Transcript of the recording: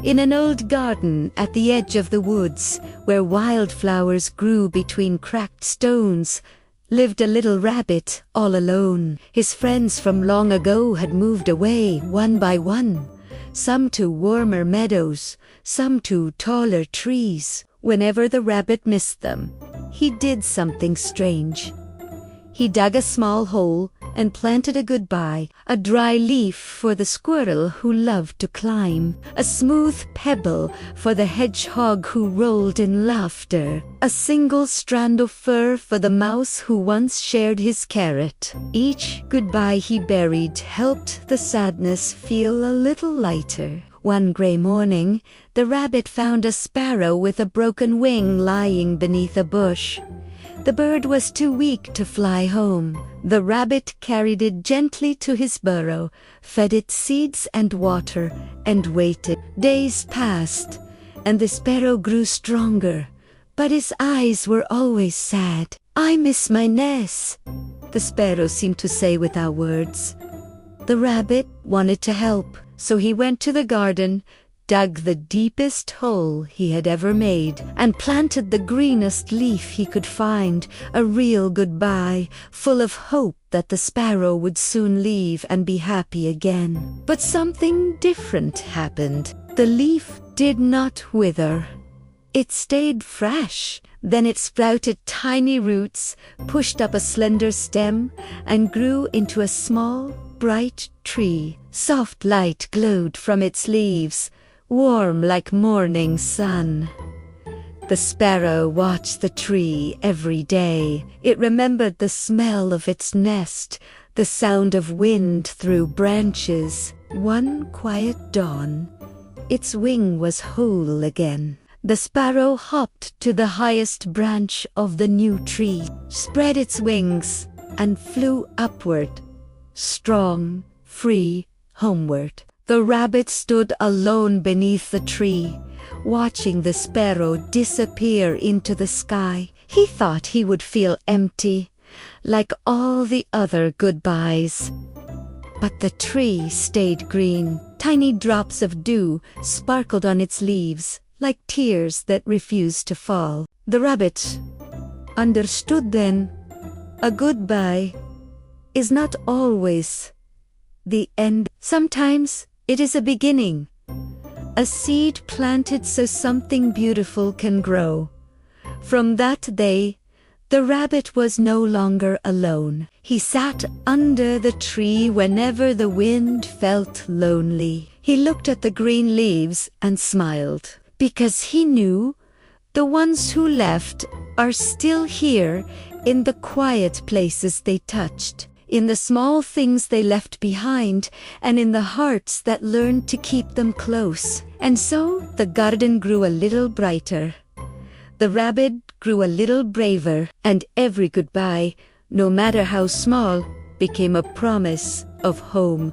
In an old garden at the edge of the woods, where wildflowers grew between cracked stones, lived a little rabbit all alone. His friends from long ago had moved away one by one, some to warmer meadows, some to taller trees. Whenever the rabbit missed them, he did something strange. He dug a small hole and planted a goodbye, a dry leaf for the squirrel who loved to climb, a smooth pebble for the hedgehog who rolled in laughter, a single strand of fur for the mouse who once shared his carrot. Each goodbye he buried helped the sadness feel a little lighter. One gray morning, the rabbit found a sparrow with a broken wing lying beneath a bush. The bird was too weak to fly home. The rabbit carried it gently to his burrow, fed it seeds and water, and waited. Days passed, and the sparrow grew stronger, but his eyes were always sad. "I miss my nest," the sparrow seemed to say without words. The rabbit wanted to help, so he went to the garden, dug the deepest hole he had ever made, and planted the greenest leaf he could find, a real goodbye, full of hope that the sparrow would soon leave and be happy again. But something different happened. The leaf did not wither. It stayed fresh. Then it sprouted tiny roots, pushed up a slender stem, and grew into a small, bright tree. Soft light glowed from its leaves, warm like morning sun. The sparrow watched the tree every day. It remembered the smell of its nest, the sound of wind through branches. One quiet dawn, its wing was whole again. The sparrow hopped to the highest branch of the new tree, spread its wings, and flew upward, strong, free, homeward. The rabbit stood alone beneath the tree, watching the sparrow disappear into the sky. He thought he would feel empty, like all the other goodbyes. But the tree stayed green. Tiny drops of dew sparkled on its leaves, like tears that refused to fall. The rabbit understood then. A goodbye is not always the end. Sometimes it is a beginning, a seed planted so something beautiful can grow. From that day, the rabbit was no longer alone. He sat under the tree whenever the wind felt lonely. He looked at the green leaves and smiled, because he knew the ones who left are still here in the quiet places they touched, in the small things they left behind, and in the hearts that learned to keep them close. And so the garden grew a little brighter. The rabbit grew a little braver, and every goodbye, no matter how small, became a promise of home.